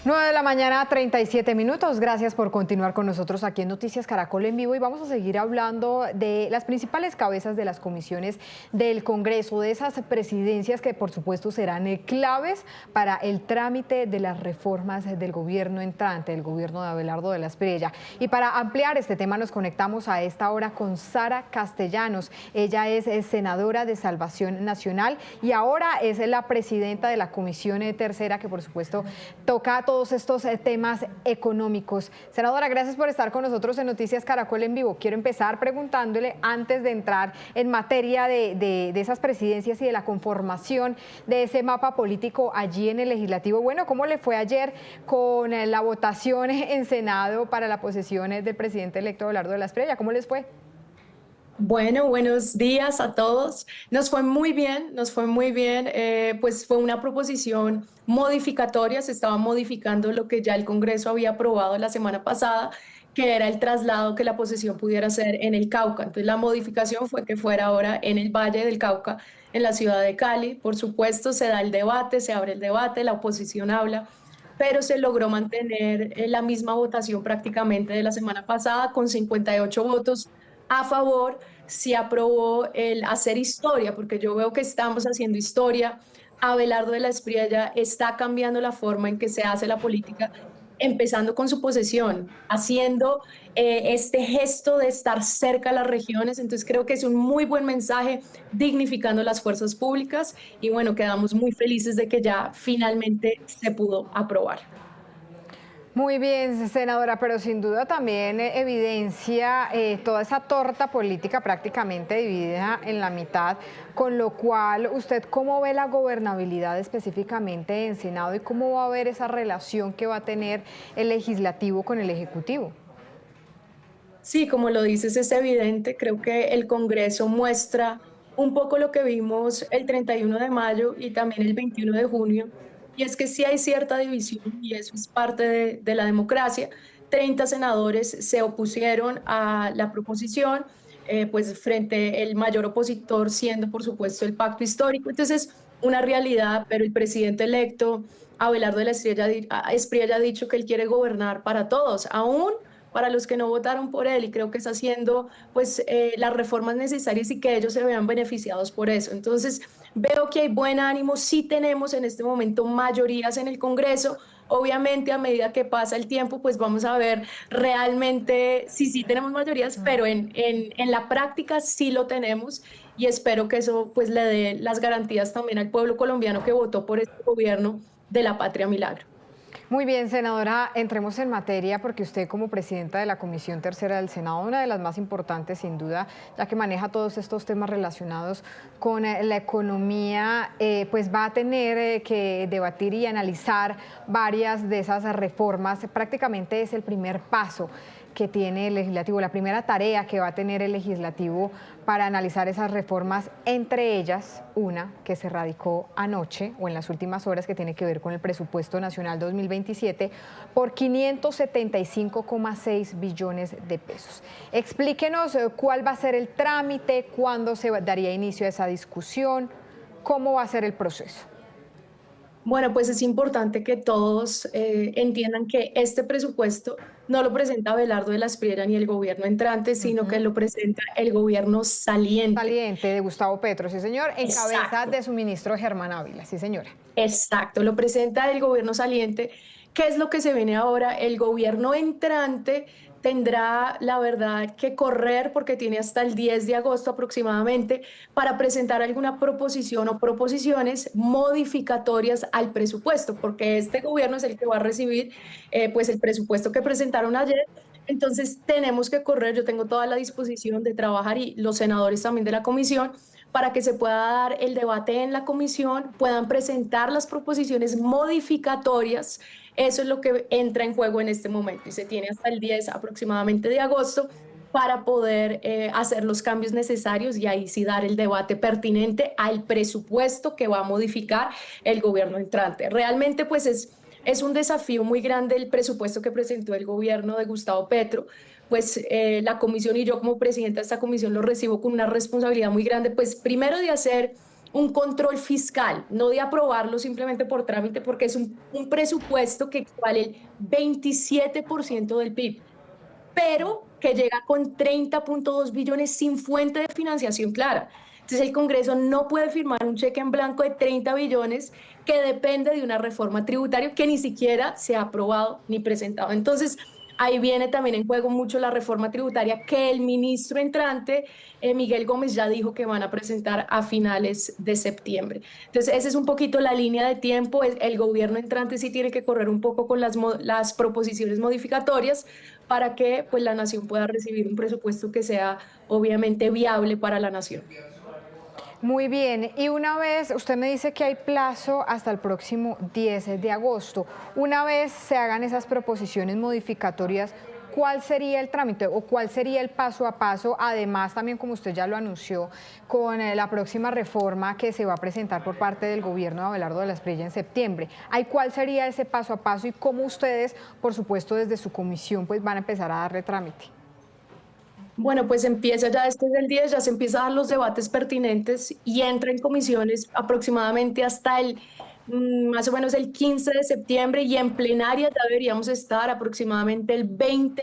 9 de la mañana, 37 minutos. Gracias por continuar con nosotros aquí en Noticias Caracol en vivo y vamos a seguir hablando de las principales cabezas de las comisiones del Congreso, de esas presidencias que por supuesto serán claves para el trámite de las reformas del gobierno entrante, del gobierno de Abelardo de la Espriella. Y para ampliar este tema nos conectamos a esta hora con Sara Castellanos. Ella es senadora de Salvación Nacional y ahora es la presidenta de la Comisión Tercera, que por supuesto toca todos estos temas económicos. Senadora, gracias por estar con nosotros en Noticias Caracol en vivo. Quiero empezar preguntándole, antes de entrar en materia de esas presidencias y de la conformación de ese mapa político allí en el Legislativo. Bueno, ¿cómo le fue ayer con la votación en Senado para la posesión del presidente electo Abelardo de la Espriella? ¿Cómo les fue? Bueno, buenos días a todos. Nos fue muy bien, pues fue una proposición modificatoria, se estaba modificando lo que ya el Congreso había aprobado la semana pasada, que era el traslado que la posesión pudiera ser en el Cauca. Entonces la modificación fue que fuera ahora en el Valle del Cauca, en la ciudad de Cali. Por supuesto, se da el debate, se abre el debate, la oposición habla, pero se logró mantener la misma votación prácticamente de la semana pasada con 58 votos a favor. Se aprobó el hacer historia, porque yo veo que estamos haciendo historia. Abelardo de la Espriella está cambiando la forma en que se hace la política, empezando con su posesión, haciendo este gesto de estar cerca a las regiones. Entonces creo que es un muy buen mensaje, dignificando las fuerzas públicas y bueno, quedamos muy felices de que ya finalmente se pudo aprobar. Muy bien, senadora, pero sin duda también evidencia toda esa torta política prácticamente dividida en la mitad, con lo cual, ¿usted cómo ve la gobernabilidad específicamente en Senado y cómo va a ver esa relación que va a tener el legislativo con el ejecutivo? Sí, como lo dices, es evidente. Creo que el Congreso muestra un poco lo que vimos el 31 de mayo y también el 21 de junio, y es que sí hay cierta división y eso es parte de la democracia. 30 senadores se opusieron a la proposición, pues frente el mayor opositor siendo, por supuesto, el pacto histórico. Entonces, una realidad, pero el presidente electo, Abelardo de la Espriella, ha dicho que él quiere gobernar para todos, aún para los que no votaron por él, y creo que está haciendo pues las reformas necesarias y que ellos se vean beneficiados por eso. Entonces veo que hay buen ánimo, sí tenemos en este momento mayorías en el Congreso. Obviamente a medida que pasa el tiempo pues vamos a ver realmente si sí tenemos mayorías, pero en la práctica sí lo tenemos, y espero que eso pues le dé las garantías también al pueblo colombiano que votó por este gobierno de la Patria Milagro. Muy bien, senadora, entremos en materia porque usted como presidenta de la Comisión Tercera del Senado, una de las más importantes sin duda, ya que maneja todos estos temas relacionados con la economía, pues va a tener que debatir y analizar varias de esas reformas. Prácticamente es el primer paso que tiene el legislativo, la primera tarea que va a tener el legislativo para analizar esas reformas, entre ellas una que se radicó anoche o en las últimas horas, que tiene que ver con el presupuesto nacional 2027 por 575,6 billones de pesos. Explíquenos cuál va a ser el trámite, cuándo se daría inicio a esa discusión, cómo va a ser el proceso. Bueno, pues es importante que todos entiendan que este presupuesto no lo presenta Abelardo de la Espriella ni el gobierno entrante, sino que lo presenta el gobierno saliente. Saliente de Gustavo Petro, sí señor, en cabeza Exacto, de su ministro Germán Ávila, sí señora. exacto, lo presenta el gobierno saliente. ¿Qué es lo que se viene ahora? El gobierno entrante tendrá, la verdad, que correr porque tiene hasta el 10 de agosto aproximadamente para presentar alguna proposición o proposiciones modificatorias al presupuesto, porque este gobierno es el que va a recibir pues el presupuesto que presentaron ayer. Entonces tenemos que correr, yo tengo toda la disposición de trabajar y los senadores también de la comisión para que se pueda dar el debate en la comisión, puedan presentar las proposiciones modificatorias. Eso es lo que entra en juego en este momento y se tiene hasta el 10 aproximadamente de agosto para poder hacer los cambios necesarios y ahí sí dar el debate pertinente al presupuesto que va a modificar el gobierno entrante. Realmente pues es un desafío muy grande el presupuesto que presentó el gobierno de Gustavo Petro. Pues la comisión y yo como presidenta de esta comisión lo recibo con una responsabilidad muy grande, pues primero de hacer un control fiscal, no de aprobarlo simplemente por trámite, porque es un presupuesto que equivale el 27% del PIB, pero que llega con 30.2 billones sin fuente de financiación clara. Entonces el Congreso no puede firmar un cheque en blanco de 30 billones que depende de una reforma tributaria que ni siquiera se ha aprobado ni presentado. Entonces ahí viene también en juego mucho la reforma tributaria que el ministro entrante, Miguel Gómez, ya dijo que van a presentar a finales de septiembre. Entonces esa es un poquito la línea de tiempo. El gobierno entrante sí tiene que correr un poco con las proposiciones modificatorias para que pues, la nación pueda recibir un presupuesto que sea obviamente viable para la nación. Muy bien, y una vez, usted me dice que hay plazo hasta el próximo 10 de agosto, una vez se hagan esas proposiciones modificatorias, ¿cuál sería el trámite o cuál sería el paso a paso? Además, también como usted ya lo anunció, con la próxima reforma que se va a presentar por parte del gobierno de Abelardo de la Espriella en septiembre. ¿Cuál sería ese paso a paso y cómo ustedes, por supuesto, desde su comisión, pues van a empezar a darle trámite? Bueno, pues empieza ya después del 10, ya se empiezan a dar los debates pertinentes y entra en comisiones aproximadamente hasta más o menos el 15 de septiembre y en plenaria ya deberíamos estar aproximadamente el 20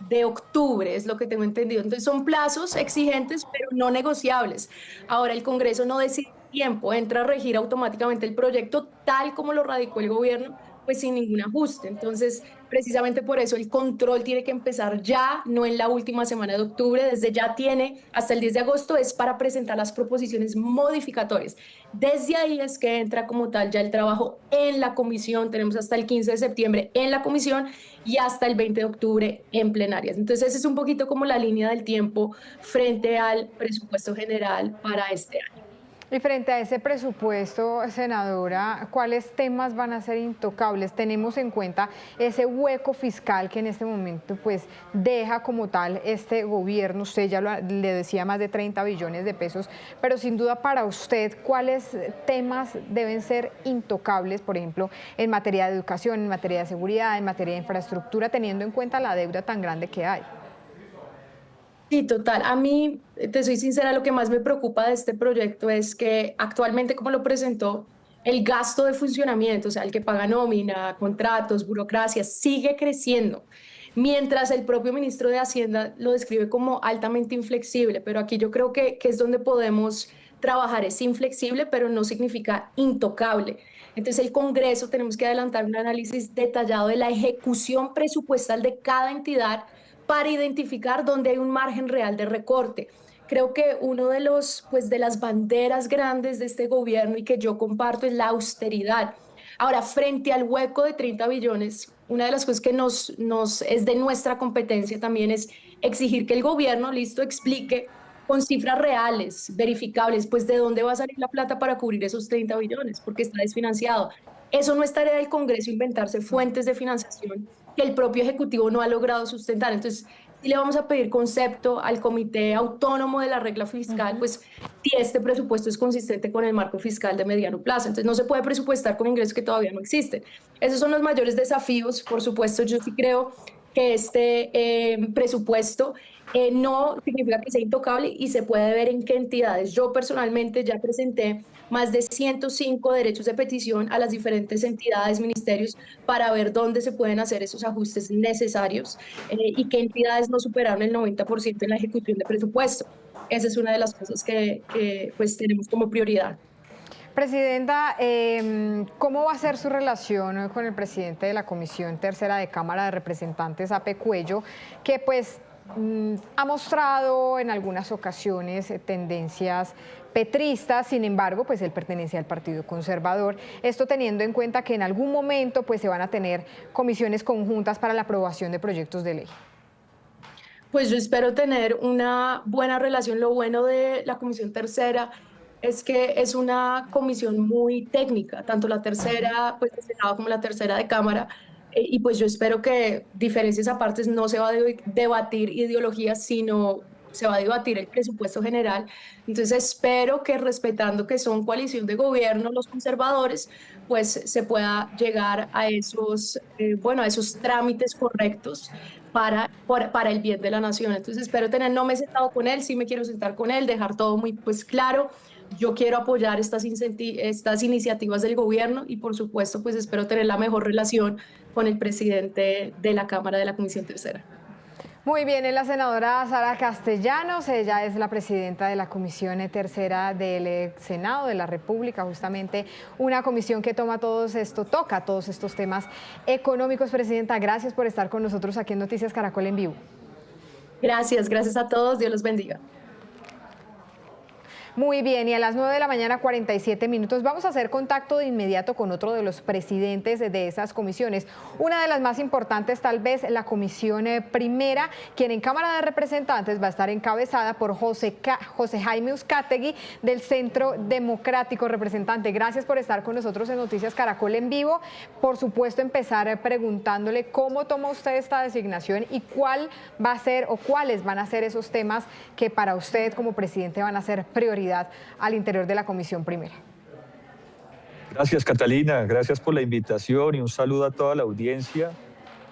de octubre, es lo que tengo entendido. Entonces son plazos exigentes, pero no negociables. Ahora el Congreso no decide tiempo, entra a regir automáticamente el proyecto tal como lo radicó el gobierno, pues sin ningún ajuste. Entonces, precisamente por eso el control tiene que empezar ya, no en la última semana de octubre, desde ya tiene hasta el 10 de agosto, es para presentar las proposiciones modificatorias. Desde ahí es que entra como tal ya el trabajo en la comisión, tenemos hasta el 15 de septiembre en la comisión y hasta el 20 de octubre en plenarias. Entonces, esa es un poquito como la línea del tiempo frente al presupuesto general para este año. Y frente a ese presupuesto, senadora, ¿cuáles temas van a ser intocables? Tenemos en cuenta ese hueco fiscal que en este momento pues deja como tal este gobierno. Usted ya le decía más de 30 billones de pesos, pero sin duda para usted, ¿cuáles temas deben ser intocables, por ejemplo, en materia de educación, en materia de seguridad, en materia de infraestructura, teniendo en cuenta la deuda tan grande que hay? Sí, total. A mí, te soy sincera, lo que más me preocupa de este proyecto es que actualmente, como lo presentó, el gasto de funcionamiento, o sea, el que paga nómina, contratos, burocracia, sigue creciendo, mientras el propio ministro de Hacienda lo describe como altamente inflexible, pero aquí yo creo que es donde podemos trabajar, es inflexible, pero no significa intocable. Entonces, el Congreso tenemos que adelantar un análisis detallado de la ejecución presupuestal de cada entidad para identificar dónde hay un margen real de recorte. Creo que uno de pues de las banderas grandes de este gobierno y que yo comparto es la austeridad. Ahora, frente al hueco de 30 billones, una de las cosas que nos es de nuestra competencia también es exigir que el gobierno, listo, explique con cifras reales, verificables, pues de dónde va a salir la plata para cubrir esos 30 billones, porque está desfinanciado. Eso no es tarea del Congreso inventarse fuentes de financiación que el propio Ejecutivo no ha logrado sustentar. Entonces, si le vamos a pedir concepto al Comité Autónomo de la Regla Fiscal, pues si este presupuesto es consistente con el marco fiscal de mediano plazo. Entonces, no se puede presupuestar con ingresos que todavía no existen. Esos son los mayores desafíos. Por supuesto, yo sí creo que este presupuesto no significa que sea intocable y se puede ver en qué entidades. Yo personalmente ya presenté más de 105 derechos de petición a las diferentes entidades, ministerios, para ver dónde se pueden hacer esos ajustes necesarios y qué entidades no superaron el 90% en la ejecución de presupuesto. Esa es una de las cosas que pues tenemos como prioridad. Presidenta, ¿cómo va a ser su relación con el presidente de la Comisión Tercera de Cámara de Representantes, Ape Cuello, que pues ha mostrado en algunas ocasiones tendencias petristas? Sin embargo, pues él pertenece al Partido Conservador, esto teniendo en cuenta que en algún momento pues se van a tener comisiones conjuntas para la aprobación de proyectos de ley? Pues yo espero tener una buena relación. Lo bueno de la Comisión Tercera es que es una comisión muy técnica, tanto la tercera, pues de Senado como la tercera de Cámara, y pues yo espero que diferencias aparte no se va a debatir ideologías, sino se va a debatir el presupuesto general. Entonces espero que respetando que son coalición de gobierno los conservadores, pues se pueda llegar a esos, bueno, a esos trámites correctos para el bien de la nación. Entonces espero tener, no me he sentado con él, sí me quiero sentar con él, dejar todo muy pues claro, yo quiero apoyar estas iniciativas del gobierno y por supuesto pues espero tener la mejor relación con el presidente de la Cámara de la Comisión Tercera. Muy bien, es la senadora Sara Castellanos, ella es la presidenta de la Comisión Tercera del Senado de la República, justamente una comisión que toca todos estos temas económicos. Presidenta, gracias por estar con nosotros aquí en Noticias Caracol en Vivo. Gracias a todos, Dios los bendiga. Muy bien, y a las 9 de la mañana, 47 minutos, vamos a hacer contacto de inmediato con otro de los presidentes de esas comisiones. Una de las más importantes, tal vez, la Comisión Primera, quien en Cámara de Representantes va a estar encabezada por José Jaime Uzcategui, del Centro Democrático. Representante, gracias por estar con nosotros en Noticias Caracol en Vivo. Por supuesto, empezar preguntándole cómo toma usted esta designación y cuál va a ser o cuáles van a ser esos temas que para usted como presidente van a ser prioridad al interior de la Comisión Primera. Gracias, Catalina, gracias por la invitación y un saludo a toda la audiencia.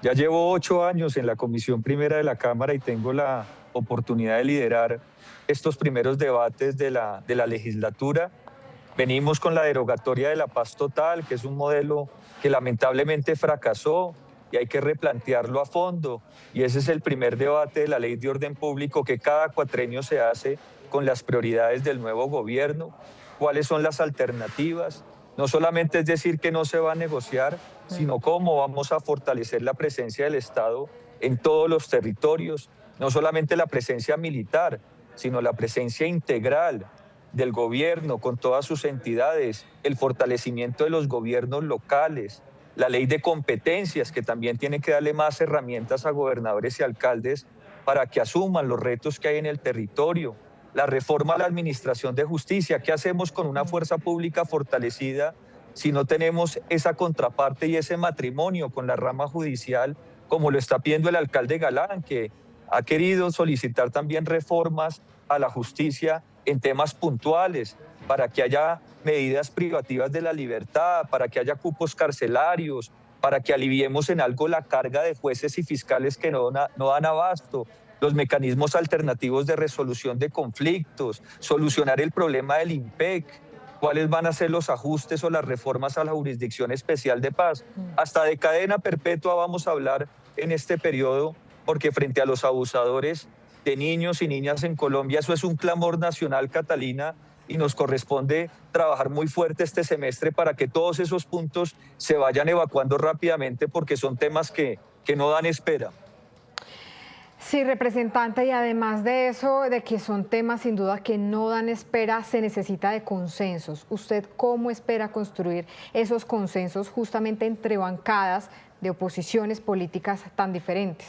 Ya llevo 8 años en la Comisión Primera de la Cámara y tengo la oportunidad de liderar estos primeros debates de la legislatura. Venimos con la derogatoria de la paz total, que es un modelo que lamentablemente fracasó y hay que replantearlo a fondo. Y ese es el primer debate de la Ley de Orden Público que cada cuatrenio se hace con las prioridades del nuevo gobierno, cuáles son las alternativas. No solamente es decir que no se va a negociar, sino cómo vamos a fortalecer la presencia del Estado en todos los territorios, no solamente la presencia militar, sino la presencia integral del gobierno con todas sus entidades, el fortalecimiento de los gobiernos locales, la ley de competencias que también tiene que darle más herramientas a gobernadores y alcaldes para que asuman los retos que hay en el territorio, la reforma a la administración de justicia. ¿Qué hacemos con una fuerza pública fortalecida si no tenemos esa contraparte y ese matrimonio con la rama judicial, como lo está pidiendo el alcalde Galán, que ha querido solicitar también reformas a la justicia en temas puntuales, para que haya medidas privativas de la libertad, para que haya cupos carcelarios, para que aliviemos en algo la carga de jueces y fiscales que no dan abasto, los mecanismos alternativos de resolución de conflictos, solucionar el problema del IMPEC, cuáles van a ser los ajustes o las reformas a la Jurisdicción Especial de Paz. Hasta de cadena perpetua vamos a hablar en este periodo, porque frente a los abusadores de niños y niñas en Colombia, eso es un clamor nacional, Catalina, y nos corresponde trabajar muy fuerte este semestre para que todos esos puntos se vayan evacuando rápidamente, porque son temas que no dan espera. Sí, representante, y además de eso, de que son temas sin duda que no dan espera, se necesita de consensos. ¿Usted cómo espera construir esos consensos justamente entre bancadas de oposiciones políticas tan diferentes?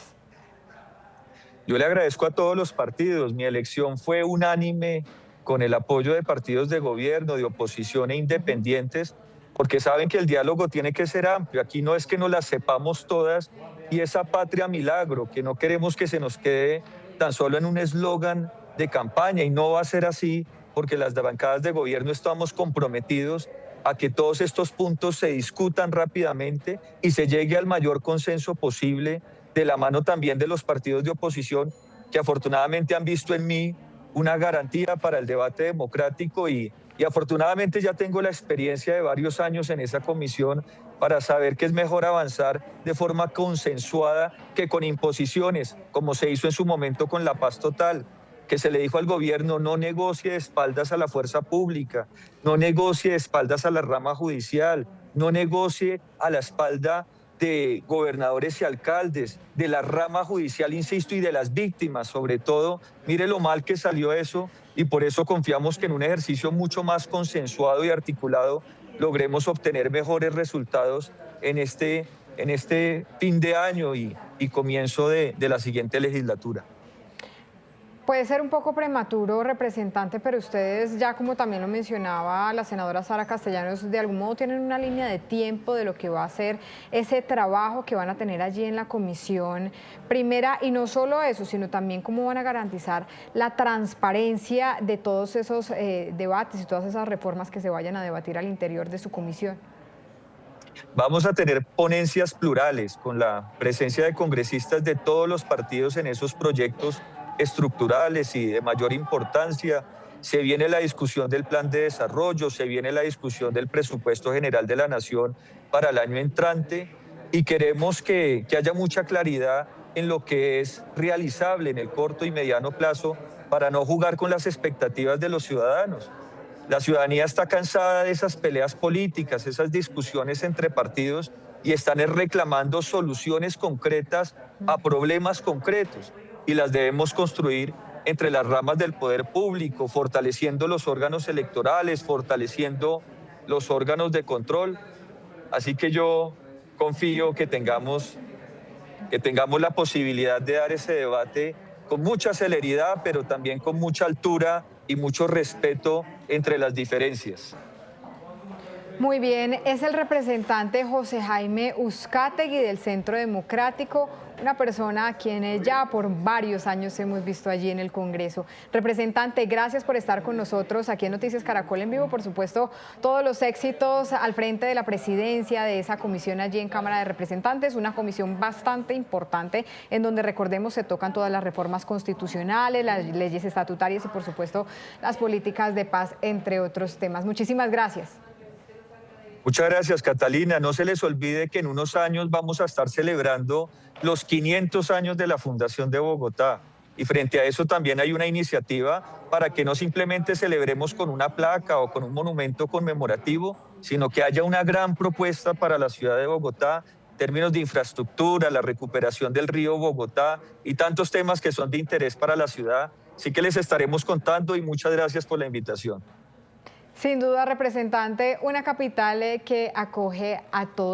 Yo le agradezco a todos los partidos. Mi elección fue unánime, con el apoyo de partidos de gobierno, de oposición e independientes, porque saben que el diálogo tiene que ser amplio. Aquí no es que nos las sepamos todas y esa patria milagro, que no queremos que se nos quede tan solo en un eslogan de campaña, y no va a ser así, porque las bancadas de gobierno estamos comprometidos a que todos estos puntos se discutan rápidamente y se llegue al mayor consenso posible, de la mano también de los partidos de oposición, que afortunadamente han visto en mí una garantía para el debate democrático y afortunadamente ya tengo la experiencia de varios años en esa comisión para saber que es mejor avanzar de forma consensuada que con imposiciones, como se hizo en su momento con la paz total, que se le dijo al gobierno: no negocie de espaldas a la fuerza pública, no negocie de espaldas a la rama judicial, no negocie a la espalda de gobernadores y alcaldes, de la rama judicial, insisto, y de las víctimas, sobre todo. Mire lo mal que salió eso, y por eso confiamos que en un ejercicio mucho más consensuado y articulado logremos obtener mejores resultados en este fin de año y comienzo de la siguiente legislatura. Puede ser un poco prematuro, representante, pero ustedes, ya como también lo mencionaba la senadora Sara Castellanos, de algún modo tienen una línea de tiempo de lo que va a ser ese trabajo que van a tener allí en la Comisión Primera, y no solo eso, sino también cómo van a garantizar la transparencia de todos esos debates y todas esas reformas que se vayan a debatir al interior de su comisión. Vamos a tener ponencias plurales con la presencia de congresistas de todos los partidos en esos proyectos estructurales y de mayor importancia. se viene la discusión del plan de desarrollo, se viene la discusión del presupuesto general de la Nación para el año entrante y queremos que haya mucha claridad en lo que es realizable en el corto y mediano plazo para no jugar con las expectativas de los ciudadanos. La ciudadanía está cansada de esas peleas políticas, esas discusiones entre partidos y están reclamando soluciones concretas a problemas concretos y las debemos construir entre las ramas del poder público, fortaleciendo los órganos electorales, fortaleciendo los órganos de control. Así que yo confío que tengamos la posibilidad de dar ese debate con mucha celeridad, pero también con mucha altura y mucho respeto entre las diferencias. Muy bien, es el representante José Jaime Uzcategui del Centro Democrático, una persona a quien ya por varios años hemos visto allí en el Congreso. Representante, gracias por estar con nosotros aquí en Noticias Caracol en Vivo. Por supuesto, todos los éxitos al frente de la presidencia de esa comisión allí en Cámara de Representantes, una comisión bastante importante en donde, recordemos, se tocan todas las reformas constitucionales, las leyes estatutarias y, por supuesto, las políticas de paz, entre otros temas. Muchísimas gracias. Muchas gracias, Catalina. No se les olvide que en unos años vamos a estar celebrando los 500 años de la Fundación de Bogotá. Y frente a eso también hay una iniciativa para que no simplemente celebremos con una placa o con un monumento conmemorativo, sino que haya una gran propuesta para la ciudad de Bogotá en términos de infraestructura, la recuperación del río Bogotá y tantos temas que son de interés para la ciudad. Así que les estaremos contando y muchas gracias por la invitación. Sin duda, representante, una capital que acoge a todos.